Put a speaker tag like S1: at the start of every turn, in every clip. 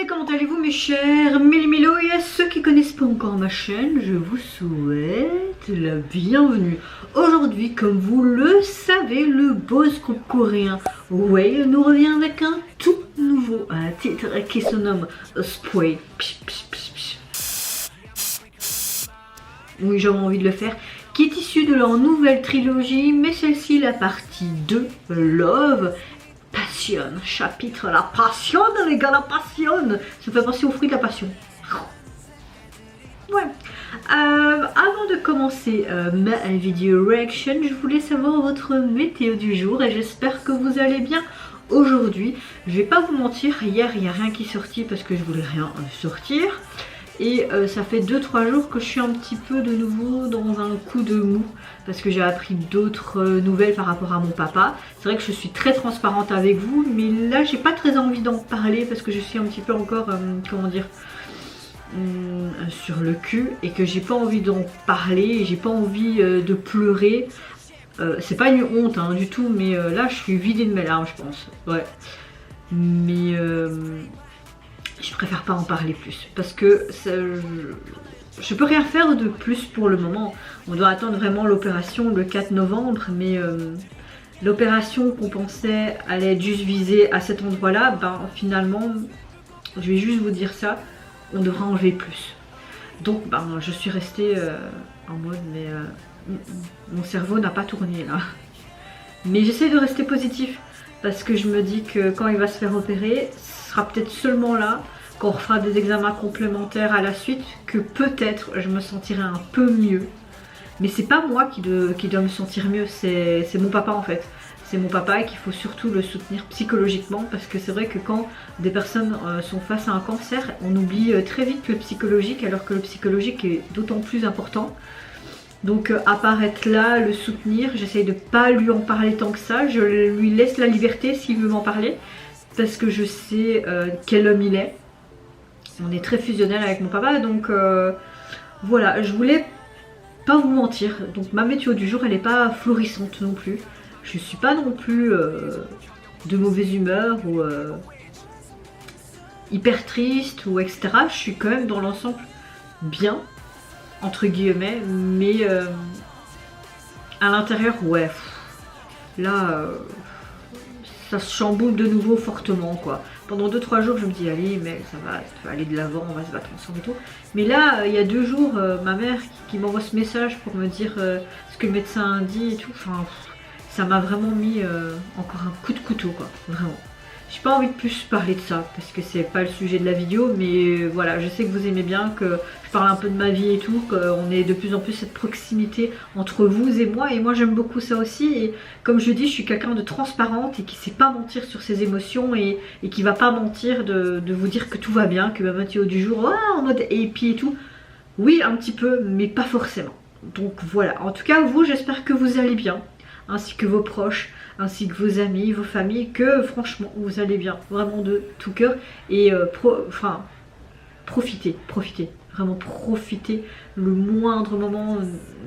S1: Hey, comment allez-vous mes chers Milo, et à ceux qui connaissent pas encore ma chaîne, je vous souhaite la bienvenue. Aujourd'hui, comme vous le savez, le boss groupe coréen Way nous revient avec un tout nouveau titre qui se nomme Spray. Oui, j'avais envie de le faire, qui est issu de leur nouvelle trilogie, mais celle-ci la partie 2, Love. Passion, chapitre la passion les gars, la passion. Ça fait penser au fruit de la passion. Ouais. Avant de commencer ma vidéo reaction, je voulais savoir votre météo du jour et j'espère que vous allez bien. Aujourd'hui, je vais pas vous mentir, hier il n'y a rien qui est sorti parce que je voulais rien sortir. Et ça fait 2-3 jours que je suis un petit peu de nouveau dans un coup de mou parce que j'ai appris d'autres nouvelles par rapport à mon papa. C'est vrai que je suis très transparente avec vous, mais là j'ai pas très envie d'en parler parce que je suis un petit peu encore, comment dire, sur le cul et que j'ai pas envie d'en parler, j'ai pas envie de pleurer. C'est pas une honte hein, du tout, mais là je suis vidée de mes larmes je pense. Ouais. Mais je préfère pas en parler plus parce que je peux rien faire de plus pour le moment. On doit attendre vraiment l'opération le 4 novembre, mais l'opération qu'on pensait allait être juste visée à cet endroit là, ben finalement je vais juste vous dire ça, on devra enlever plus. Donc ben je suis restée en mode mais mon cerveau n'a pas tourné là. Mais j'essaie de rester positif parce que je me dis que quand il va se faire opérer, ce sera peut-être seulement là, quand on refera des examens complémentaires à la suite, que peut-être je me sentirai un peu mieux. Mais c'est pas moi qui dois me sentir mieux, c'est mon papa en fait. C'est mon papa et qu'il faut surtout le soutenir psychologiquement parce que c'est vrai que quand des personnes sont face à un cancer, on oublie très vite le psychologique alors que le psychologique est d'autant plus important. Donc à part être là, le soutenir, j'essaye de pas lui en parler tant que ça, je lui laisse la liberté s'il veut m'en parler parce que je sais quel homme il est. On est très fusionnel avec mon papa, donc voilà, je voulais pas vous mentir. Donc ma météo du jour elle est pas florissante non plus, je suis pas non plus de mauvaise humeur ou hyper triste ou etc. Je suis quand même dans l'ensemble bien entre guillemets, mais à l'intérieur ouais, là ça se chamboule de nouveau fortement quoi. Pendant 2-3 jours je me dis allez mais ça va aller de l'avant, on va se battre ensemble et tout. Mais là il y a 2 jours ma mère qui m'envoie ce message pour me dire ce que le médecin a dit et tout, enfin ça m'a vraiment mis encore un coup de couteau quoi, vraiment. J'ai pas envie de plus parler de ça parce que c'est pas le sujet de la vidéo, mais voilà, je sais que vous aimez bien que je parle un peu de ma vie et tout, qu'on ait de plus en plus cette proximité entre vous et moi j'aime beaucoup ça aussi. Et comme je dis, je suis quelqu'un de transparente et qui sait pas mentir sur ses émotions et qui va pas mentir de vous dire que tout va bien, que ma météo du jour, en mode happy et tout. Oui, un petit peu, mais pas forcément. Donc voilà, en tout cas vous, j'espère que vous allez bien, ainsi que vos proches, ainsi que vos amis, vos familles, que franchement vous allez bien, vraiment de tout cœur. Et profitez, vraiment profitez le moindre moment.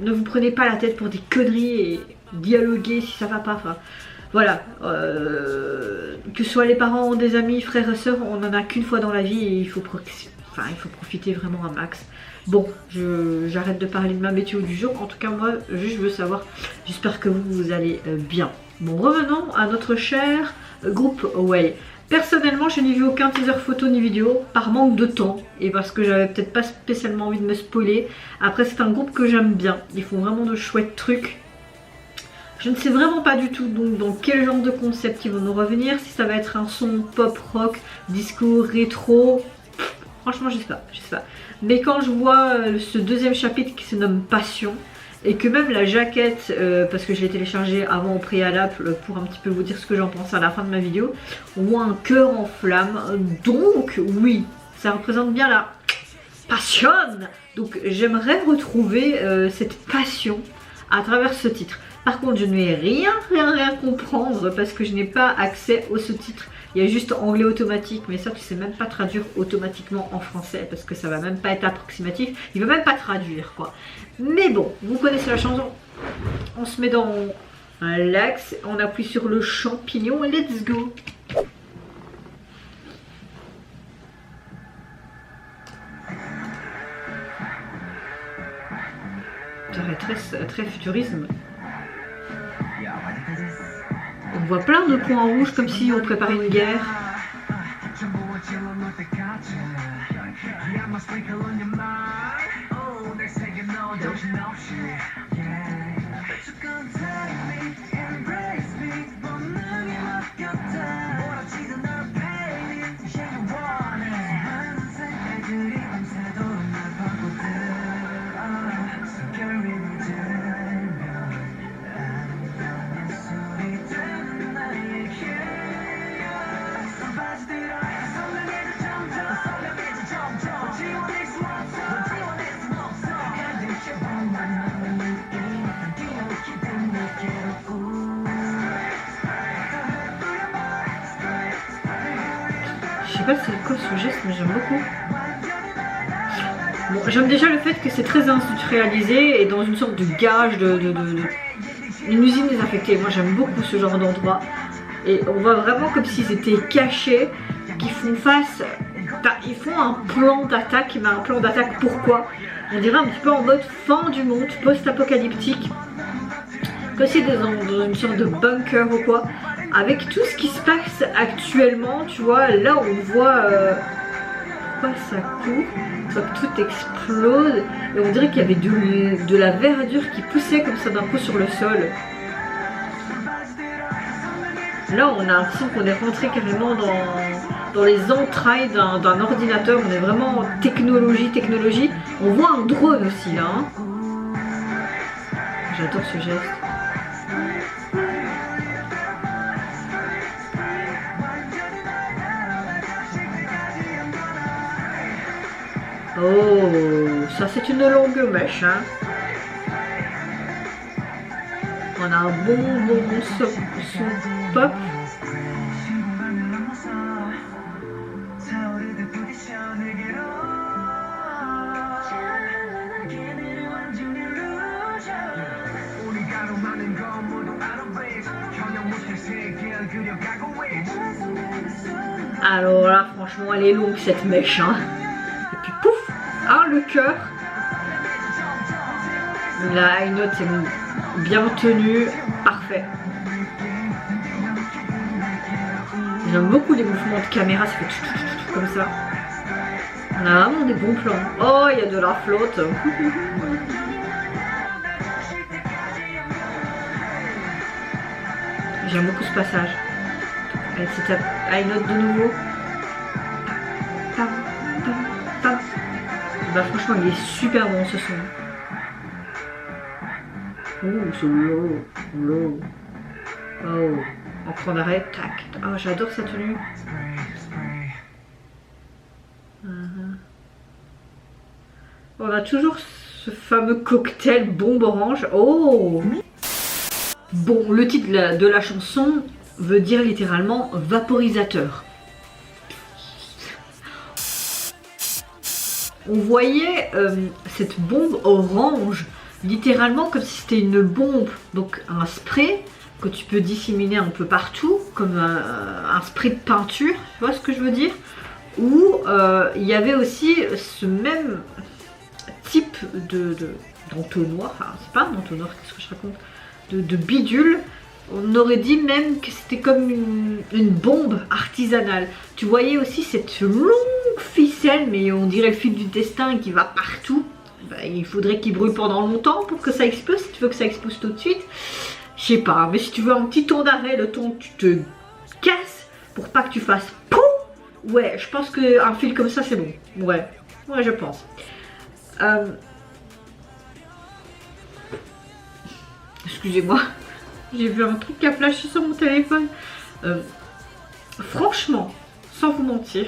S1: Ne vous prenez pas la tête pour des conneries et dialoguez si ça va pas. Enfin voilà, que ce soit les parents, des amis, frères et sœurs, on en a qu'une fois dans la vie et il faut profiter vraiment un max. Bon, j'arrête de parler de ma météo du jour. En tout cas moi juste je veux savoir, j'espère que vous allez bien. Bon, revenons à notre cher groupe Way. Personnellement je n'ai vu aucun teaser photo ni vidéo par manque de temps et parce que j'avais peut-être pas spécialement envie de me spoiler. Après c'est un groupe que j'aime bien, ils font vraiment de chouettes trucs. Je ne sais vraiment pas du tout donc dans quel genre de concept ils vont nous revenir, si ça va être un son pop rock, disco, rétro. Franchement je sais pas. Mais quand je vois ce deuxième chapitre qui se nomme Passion, et que même la jaquette, parce que je l'ai téléchargée avant au préalable pour un petit peu vous dire ce que j'en pense à la fin de ma vidéo, on voit un cœur en flamme, donc oui, ça représente bien la passion. Donc j'aimerais retrouver cette passion à travers ce titre. Par contre je ne vais rien comprendre parce que je n'ai pas accès au sous-titre. Il y a juste anglais automatique, mais ça tu sais même pas traduire automatiquement en français parce que ça va même pas être approximatif, il va même pas traduire quoi. Mais bon, vous connaissez la chanson, on se met dans l'axe, on appuie sur le champignon et let's go. très futurisme. On voit plein de points rouges comme si on préparait une guerre. Je sais pas c'est quoi ce geste, mais j'aime beaucoup. Bon, j'aime déjà le fait que c'est très industrialisé et dans une sorte de garage, une usine désinfectée. Moi j'aime beaucoup ce genre d'endroit. Et on voit vraiment comme s'ils étaient cachés, qu'ils font face... Ils font un plan d'attaque, mais un plan d'attaque pourquoi? On dirait un petit peu en mode fin du monde, post-apocalyptique. Comme si c'était dans une sorte de bunker ou quoi. Avec tout ce qui se passe actuellement, tu vois, là on voit pourquoi ça court, ça tout explose et on dirait qu'il y avait de la verdure qui poussait comme ça d'un coup sur le sol. Là on a l'impression qu'on est rentré carrément dans les entrailles d'un ordinateur, on est vraiment en technologie. On voit un drone aussi là. Hein. J'adore ce geste. Oh, ça c'est une longue mèche, hein. On a un bon son pop. Alors là, franchement, elle est longue cette mèche, hein. Et puis pouf. Ah, le cœur. La high note est bien tenue, parfait. J'aime beaucoup les mouvements de caméra, ça fait comme ça. On a vraiment des bons plans. Oh, il y a de la flotte. J'aime beaucoup ce passage. Allez, c'est ta high note de nouveau. Bah franchement il est super bon ce son. Oh c'est low. Oh, on prend d'arrêt, tac. Oh j'adore sa tenue. On a toujours ce fameux cocktail bombe orange. Oh. Bon, le titre de la chanson veut dire littéralement vaporisateur. On voyait cette bombe orange littéralement comme si c'était une bombe, donc un spray que tu peux disséminer un peu partout, comme un spray de peinture, tu vois ce que je veux dire? Ou il y avait aussi ce même type d'entonnoir, enfin c'est pas un entonnoir, qu'est-ce que je raconte, de bidule. On aurait dit même que c'était comme une bombe artisanale. Tu voyais aussi cette longue ficelle, mais on dirait le fil du destin qui va partout. Ben, il faudrait qu'il brûle pendant longtemps pour que ça explose. Si tu veux que ça explose tout de suite, je sais pas. Mais si tu veux un petit temps d'arrêt, le temps que tu te casses pour pas que tu fasses POUM, ouais, je pense qu'un fil comme ça c'est bon. Ouais, je pense. Excusez-moi. J'ai vu un truc qui a flashé sur mon téléphone. Franchement, sans vous mentir,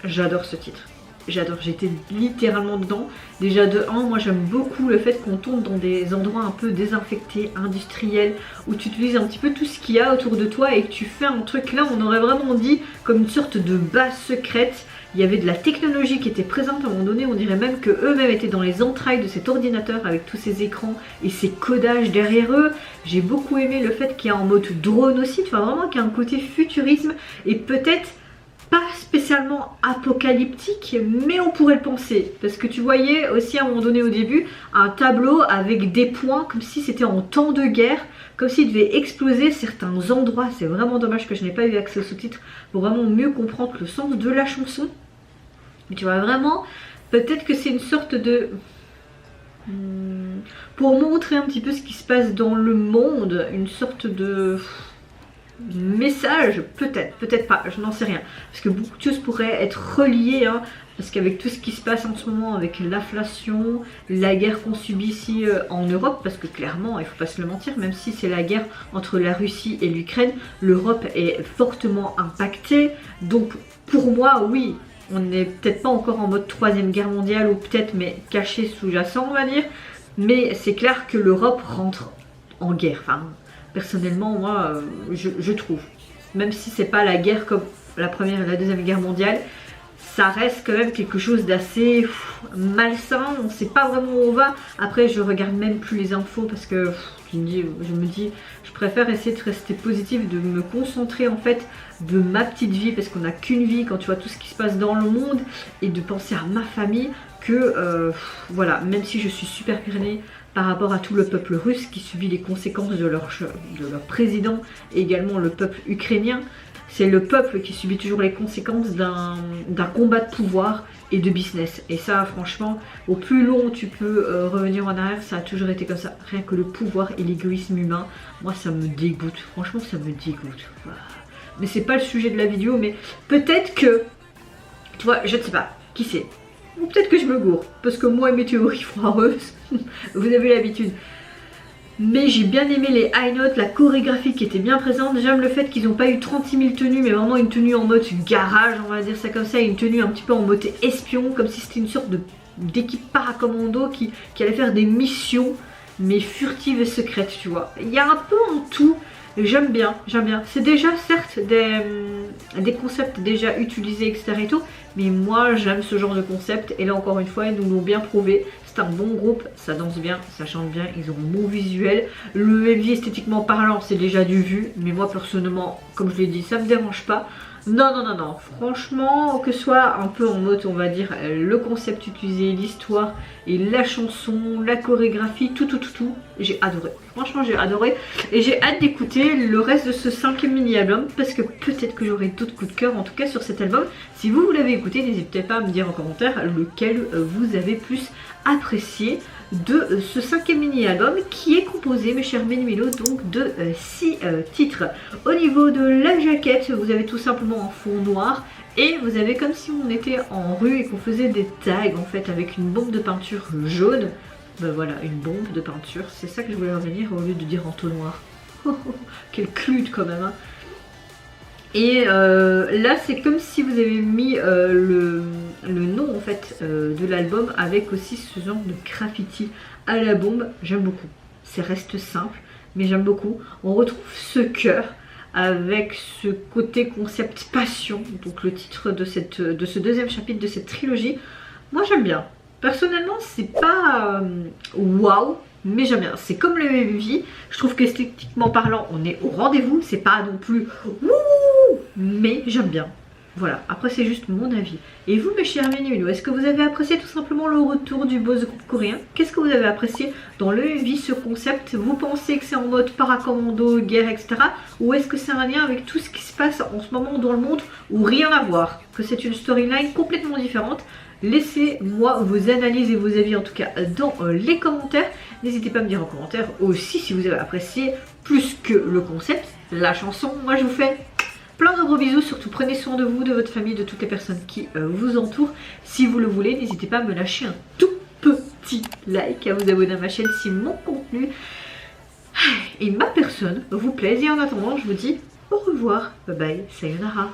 S1: j'adore ce titre. J'adore, j'étais littéralement dedans. Déjà de 1, moi j'aime beaucoup le fait qu'on tourne dans des endroits un peu désinfectés, industriels, où tu utilises un petit peu tout ce qu'il y a autour de toi et que tu fais un truc là, on aurait vraiment dit comme une sorte de base secrète. Il y avait de la technologie qui était présente à un moment donné, on dirait même que eux-mêmes étaient dans les entrailles de cet ordinateur avec tous ces écrans et ces codages derrière eux. J'ai beaucoup aimé le fait qu'il y a en mode drone aussi, tu vois vraiment qu'il y a un côté futurisme et peut-être pas spécialement apocalyptique, mais on pourrait le penser. Parce que tu voyais aussi à un moment donné au début un tableau avec des points comme si c'était en temps de guerre, comme s'il devait exploser certains endroits. C'est vraiment dommage que je n'ai pas eu accès aux sous-titres pour vraiment mieux comprendre le sens de la chanson. Mais tu vois vraiment, peut-être que c'est une sorte de... pour montrer un petit peu ce qui se passe dans le monde, une sorte de... message, peut-être pas, je n'en sais rien, parce que beaucoup de choses pourraient être reliées, hein, parce qu'avec tout ce qui se passe en ce moment, avec l'inflation, la guerre qu'on subit ici en Europe, parce que clairement, il faut pas se le mentir, même si c'est la guerre entre la Russie et l'Ukraine, l'Europe est fortement impactée, donc pour moi, oui, on n'est peut-être pas encore en mode troisième guerre mondiale, ou peut-être, mais caché, sous-jacent, on va dire, mais c'est clair que l'Europe rentre en guerre, enfin... Personnellement, moi, je trouve. Même si c'est pas la guerre comme la première et la deuxième guerre mondiale, ça reste quand même quelque chose d'assez malsain. On sait pas vraiment où on va. Après, je regarde même plus les infos parce que je me dis, je préfère essayer de rester positive, de me concentrer en fait de ma petite vie, parce qu'on n'a qu'une vie quand tu vois tout ce qui se passe dans le monde, et de penser à ma famille que voilà, même si je suis super peinée par rapport à tout le peuple russe qui subit les conséquences de leur président, et également le peuple ukrainien. C'est le peuple qui subit toujours les conséquences d'un combat de pouvoir et de business. Et ça, franchement, au plus long tu peux revenir en arrière, ça a toujours été comme ça. Rien que le pouvoir et l'égoïsme humain, moi ça me dégoûte. Franchement, ça me dégoûte. Mais c'est pas le sujet de la vidéo, mais peut-être que, tu vois, je ne sais pas, qui sait. Ou peut-être que je me gourre, parce que moi et mes théories foireuses, vous avez l'habitude. Mais j'ai bien aimé les high notes, la chorégraphie qui était bien présente. J'aime le fait qu'ils n'ont pas eu 36 000 tenues, mais vraiment une tenue en mode garage, on va dire ça comme ça, et une tenue un petit peu en mode espion, comme si c'était une sorte d'équipe paracommando qui allait faire des missions, mais furtives et secrètes, tu vois. Il y a un peu en tout. J'aime bien, j'aime bien. C'est déjà certes des concepts déjà utilisés, etc. et tout, mais moi j'aime ce genre de concept, et là encore une fois ils nous l'ont bien prouvé. C'est un bon groupe, ça danse bien, ça chante bien, ils ont un bon visuel. Le MV esthétiquement parlant c'est déjà du vu, mais moi personnellement, comme je l'ai dit, ça me dérange pas. Non, non, non, non, franchement, que ce soit un peu en mode, on va dire, le concept utilisé, l'histoire et la chanson, la chorégraphie, tout, j'ai adoré. Franchement, j'ai adoré. Et j'ai hâte d'écouter le reste de ce 5e mini-album, parce que peut-être que j'aurai d'autres coups de cœur, en tout cas sur cet album. Si vous l'avez écouté, n'hésitez pas à me dire en commentaire lequel vous avez plus apprécié de ce 5e mini-album, qui est composé, mes chers Ménumélos, donc de 6 titres. Au niveau de la jaquette, vous avez tout simplement un fond noir, et vous avez comme si on était en rue et qu'on faisait des tags en fait avec une bombe de peinture jaune. Ben voilà, une bombe de peinture, c'est ça que je voulais revenir au lieu de dire en noir. Quel clude quand même, hein. Et là c'est comme si vous avez mis le nom en fait de l'album avec aussi ce genre de graffiti à la bombe. J'aime beaucoup, ça reste simple mais j'aime beaucoup. On retrouve ce cœur avec ce côté concept passion, donc le titre de ce 2e chapitre de cette trilogie. Moi j'aime bien, personnellement c'est pas waouh, mais j'aime bien. C'est comme le MV, je trouve qu'esthétiquement parlant on est au rendez-vous, c'est pas non plus wouh, mais j'aime bien. Voilà, après c'est juste mon avis. Et vous mes chers Ménumélos, est-ce que vous avez apprécié tout simplement le retour du boss groupe coréen? Qu'est-ce que vous avez apprécié dans le MV, ce concept? Vous pensez que c'est en mode paracommando, guerre, etc. Ou est-ce que c'est un lien avec tout ce qui se passe en ce moment dans le monde, ou rien à voir? Que c'est une storyline complètement différente? Laissez-moi vos analyses et vos avis en tout cas dans les commentaires. N'hésitez pas à me dire en commentaire aussi si vous avez apprécié plus que le concept, la chanson. Moi je vous fais plein de gros bisous, surtout prenez soin de vous, de votre famille, de toutes les personnes qui vous entourent. Si vous le voulez, n'hésitez pas à me lâcher un tout petit like, à vous abonner à ma chaîne si mon contenu et ma personne vous plaisent. Et en attendant, je vous dis au revoir, bye bye, sayonara.